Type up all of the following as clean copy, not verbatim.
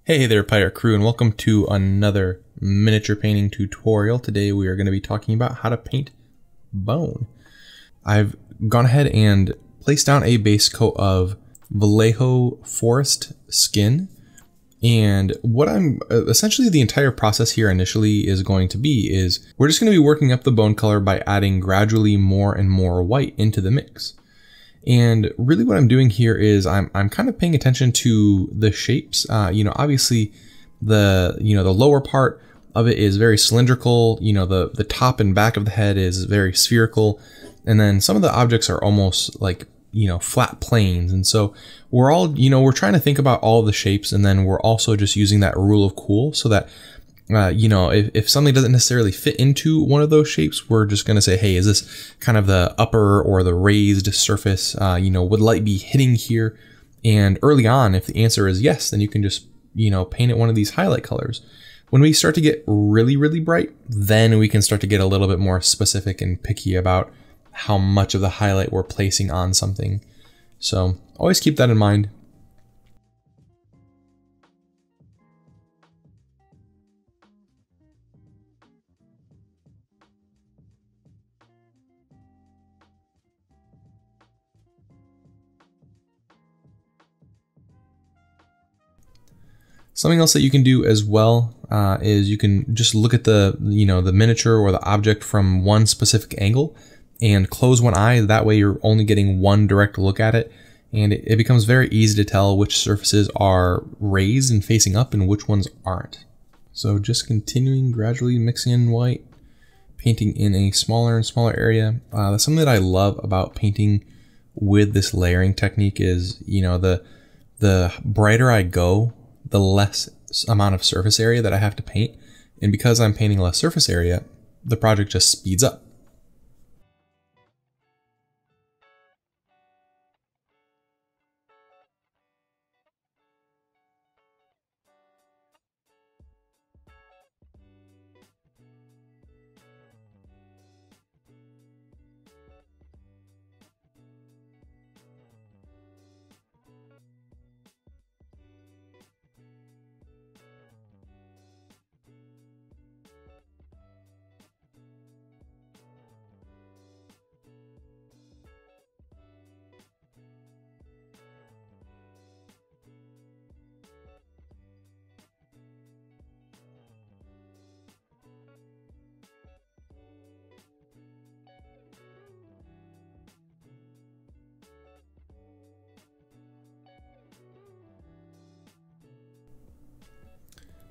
Hey there, Pirate Crew, and welcome to another miniature painting tutorial. Today we are going to be talking about how to paint bone. I've gone ahead and placed down a base coat of Vallejo forest skin, and what I'm essentially the entire process here initially is going to be is we're just going to be working up the bone color by adding gradually more and more white into the mix. And really what I'm doing here is I'm kind of paying attention to the shapes. Obviously the lower part of it is very cylindrical. The top and back of the head is very spherical. And then some of the objects are almost like, flat planes. And so we're trying to think about all the shapes, and then we're also just using that rule of cool so that if something doesn't necessarily fit into one of those shapes, we're just going to say, hey, is this kind of the upper or the raised surface? Would light be hitting here? And early on, if the answer is yes, then you can just, paint it one of these highlight colors. When we start to get really, really bright, then we can start to get a little bit more specific and picky about how much of the highlight we're placing on something. So always keep that in mind. Something else that you can do as well is you can just look at the miniature or the object from one specific angle and close one eye. That way you're only getting one direct look at it, and it becomes very easy to tell which surfaces are raised and facing up and which ones aren't. So just continuing gradually mixing in white, painting in a smaller and smaller area. That's something that I love about painting with this layering technique is, the brighter I go, the less amount of surface area that I have to paint. And because I'm painting less surface area, the project just speeds up.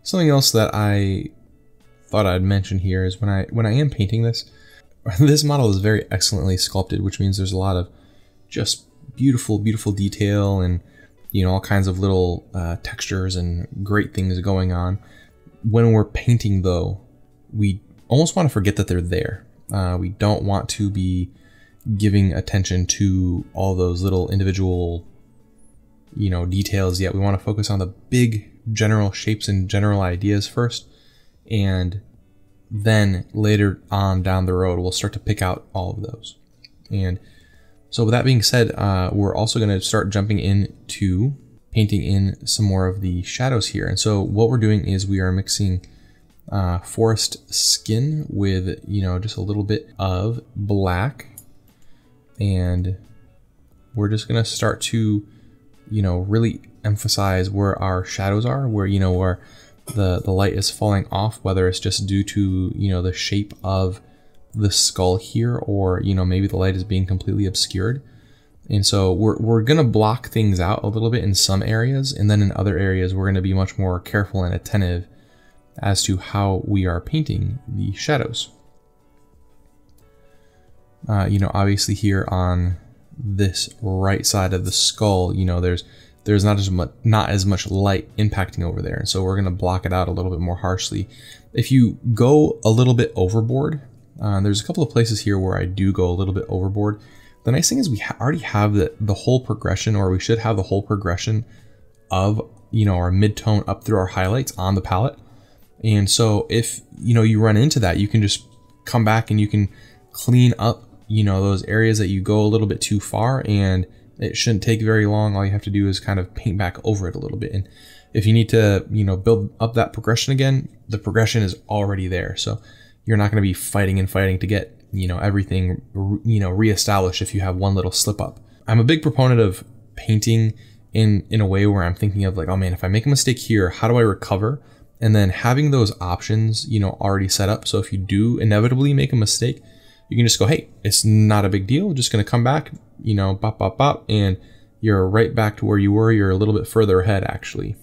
Something else that I thought I'd mention here is when I am painting this model is very excellently sculpted, which means there's a lot of just beautiful detail and all kinds of little textures and great things going on. When we're painting though, we almost want to forget that they're there. We don't want to be giving attention to all those little individual details yet. We want to focus on the big general shapes and general ideas first, and then later on down the road we'll start to pick out all of those. And so with that being said, we're also going to start jumping into painting in some more of the shadows here. And so what we're doing is we are mixing forest skin with just a little bit of black, and we're just going to start to really emphasize where our shadows are, where where the light is falling off, whether it's just due to the shape of the skull here, or maybe the light is being completely obscured. And so we're gonna block things out a little bit in some areas, and then in other areas we're gonna be much more careful and attentive as to how we are painting the shadows. Obviously here on this right side of the skull, there's not as much light impacting over there, and so we're going to block it out a little bit more harshly. If you go a little bit overboard, there's a couple of places here where I do go a little bit overboard. The nice thing is we already have the whole progression, or we should have the whole progression of our mid-tone up through our highlights on the palette. And so if you run into that, you can just come back and you can clean up those areas that you go a little bit too far, and it shouldn't take very long. All you have to do is kind of paint back over it a little bit. And if you need to, you know, build up that progression again, the progression is already there. So you're not going to be fighting and fighting to get, you know, everything, you know, reestablished if you have one little slip up. I'm a big proponent of painting in a way where I'm thinking of like, oh man, if I make a mistake here, how do I recover? And then having those options, you know, already set up. So if you do inevitably make a mistake, you can just go, hey, it's not a big deal. Just going to come back, you know, bop, bop, bop, and you're right back to where you were. You're a little bit further ahead, actually.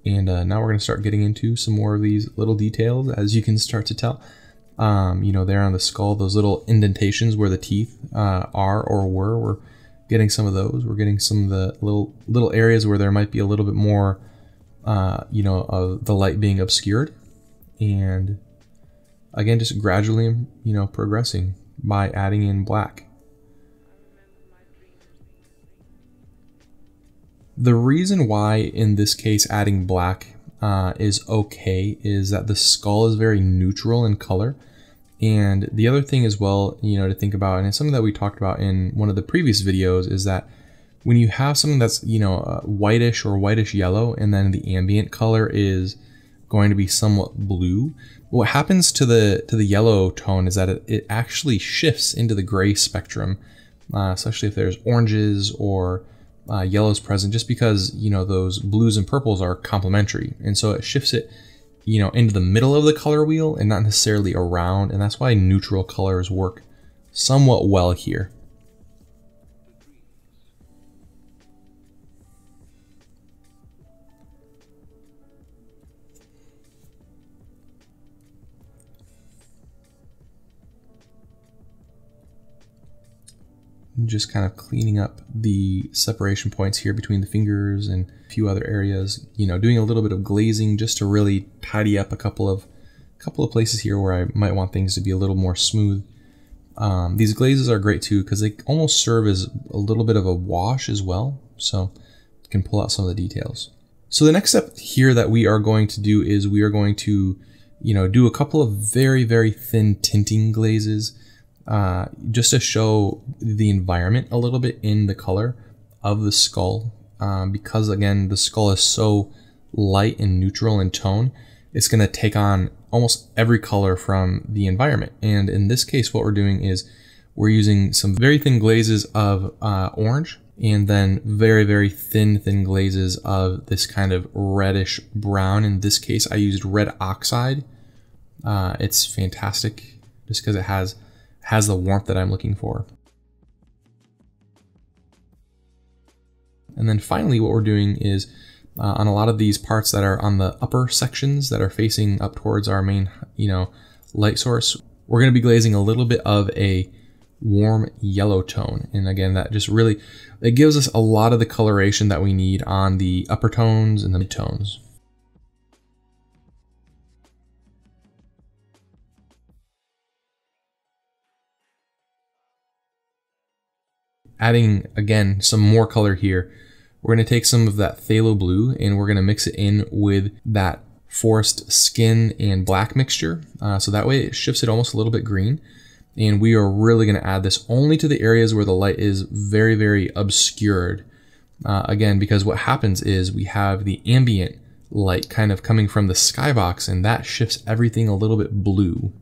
And now we're going to start getting into some more of these little details, as you can start to tell. You know, there on the skull, those little indentations where the teeth are or were, we're getting some of those. We're getting some of the little areas where there might be a little bit more, you know, of the light being obscured. And again, just gradually, you know, progressing by adding in black. The reason why in this case adding black is okay is that the skull is very neutral in color. And the other thing as well, you know, to think about, and it's something that we talked about in one of the previous videos, is that when you have something that's, you know, whitish or whitish yellow, and then the ambient color is going to be somewhat blue, what happens to the yellow tone is that it actually shifts into the gray spectrum, especially if there's oranges or yellows present, just because, you know, those blues and purples are complementary, and so it shifts it, you know, into the middle of the color wheel and not necessarily around, and that's why neutral colors work somewhat well here. Just kind of cleaning up the separation points here between the fingers and a few other areas, you know, doing a little bit of glazing just to really tidy up a couple of places here where I might want things to be a little more smooth. These glazes are great too because they almost serve as a little bit of a wash as well, so you can pull out some of the details. So the next step here that we are going to do is we are going to, you know, do a couple of very, very thin tinting glazes, just to show the environment a little bit in the color of the skull, because again, the skull is so light and neutral in tone, it's going to take on almost every color from the environment. And in this case, what we're doing is we're using some very thin glazes of orange, and then very, very thin glazes of this kind of reddish brown. In this case, I used red oxide. It's fantastic just because it has the warmth that I'm looking for. And then finally, what we're doing is on a lot of these parts that are on the upper sections that are facing up towards our main, you know, light source, we're going to be glazing a little bit of a warm yellow tone. And again, that just really, it gives us a lot of the coloration that we need on the upper tones and the mid-tones. Adding, again, some more color here. We're going to take some of that phthalo blue and we're going to mix it in with that forest skin and black mixture. So that way it shifts it almost a little bit green. And we are really going to add this only to the areas where the light is very, very obscured. Again, because what happens is we have the ambient light kind of coming from the skybox, and that shifts everything a little bit blue.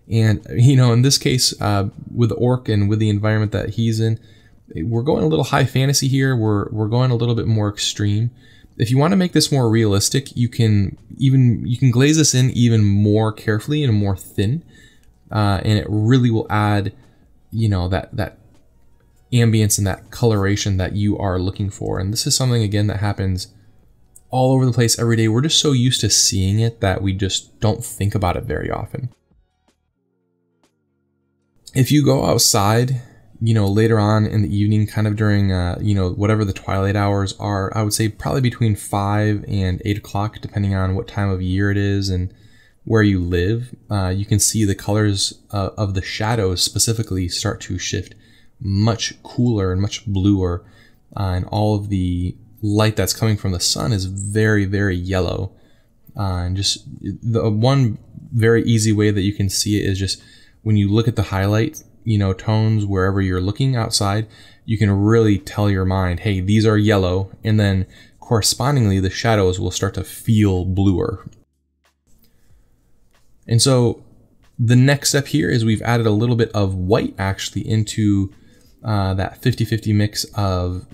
And, you know, in this case, with the orc and with the environment that he's in, we're going a little high fantasy here. We're going a little bit more extreme. If you want to make this more realistic, you can glaze this in even more carefully and more thin, and it really will add, you know, that ambience and that coloration that you are looking for. And this is something, again, that happens all over the place every day. We're just so used to seeing it that we just don't think about it very often. If you go outside, you know, later on in the evening, kind of during, you know, whatever the twilight hours are, I would say probably between 5 and 8 o'clock, depending on what time of year it is and where you live, you can see the colors of the shadows specifically start to shift much cooler and much bluer, and all of the light that's coming from the sun is very, very yellow. And just the one very easy way that you can see it is just when you look at the highlight, tones wherever you're looking outside, you can really tell your mind, hey, these are yellow, and then correspondingly the shadows will start to feel bluer. And so the next step here is we've added a little bit of white actually into that 50-50 mix of,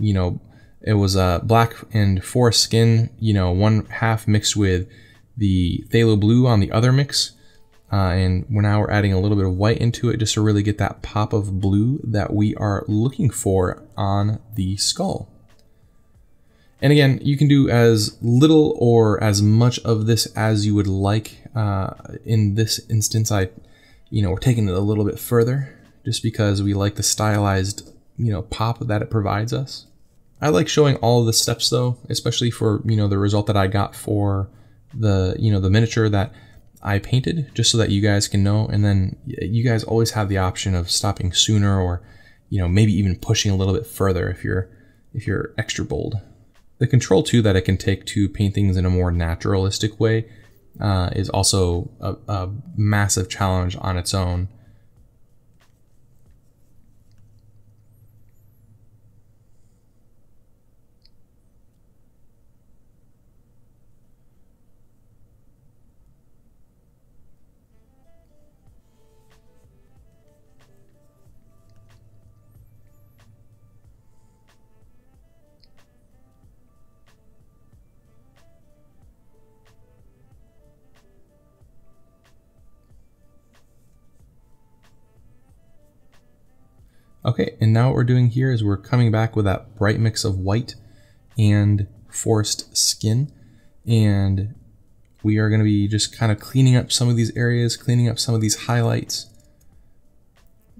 it was black and forest skin, one half mixed with the phthalo blue on the other mix. And now we're adding a little bit of white into it just to really get that pop of blue that we are looking for on the skull. And again, you can do as little or as much of this as you would like. In this instance, we're taking it a little bit further just because we like the stylized, pop that it provides us. I like showing all of the steps though, especially for, the result that I got for the, the miniature that I painted, just so that you guys can know. And then you guys always have the option of stopping sooner or, maybe even pushing a little bit further if you're extra bold. The control too that it can take to paint things in a more naturalistic way is also a massive challenge on its own. Okay, and now what we're doing here is we're coming back with that bright mix of white and forest skin, and we are going to be just kind of cleaning up some of these areas, cleaning up some of these highlights,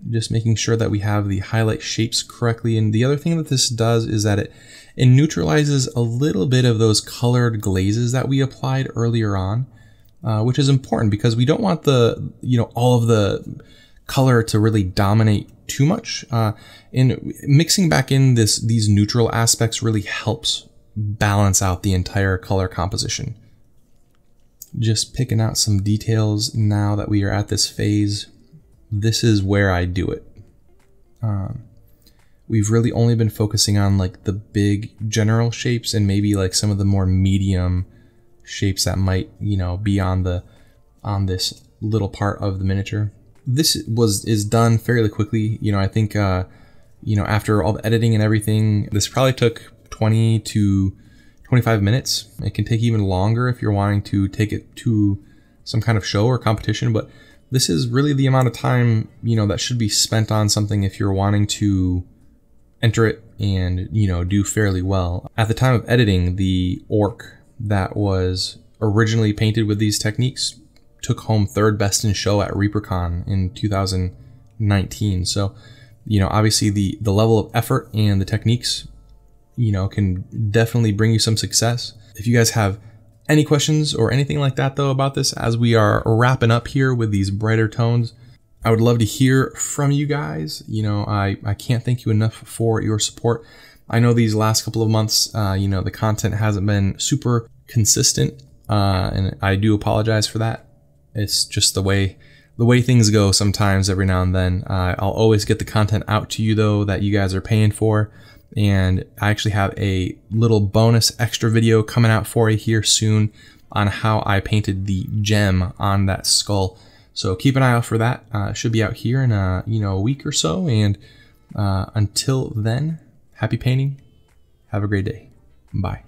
just making sure that we have the highlight shapes correctly. And the other thing that this does is that it neutralizes a little bit of those colored glazes that we applied earlier on, which is important because we don't want the, all of the color to really dominate too much. And mixing back in these neutral aspects really helps balance out the entire color composition. Just picking out some details now that we are at this phase. This is where I do it. We've really only been focusing on like the big general shapes and maybe like some of the more medium shapes that might, be on this little part of the miniature. This is done fairly quickly. I think, after all the editing and everything, this probably took 20 to 25 minutes. It can take even longer if you're wanting to take it to some kind of show or competition, but this is really the amount of time, that should be spent on something if you're wanting to enter it and, do fairly well. At the time of editing, the orc that was originally painted with these techniques took home 3rd best in show at ReaperCon in 2019. So, obviously the level of effort and the techniques, can definitely bring you some success. If you guys have any questions or anything like that though about this, as we are wrapping up here with these brighter tones, I would love to hear from you guys. I can't thank you enough for your support. I know these last couple of months, the content hasn't been super consistent, and I do apologize for that. It's just the way things go sometimes every now and then. I'll always get the content out to you though that you guys are paying for. And I actually have a little bonus extra video coming out for you here soon on how I painted the gem on that skull. So keep an eye out for that. It should be out here in a week or so. And until then, happy painting. Have a great day. Bye.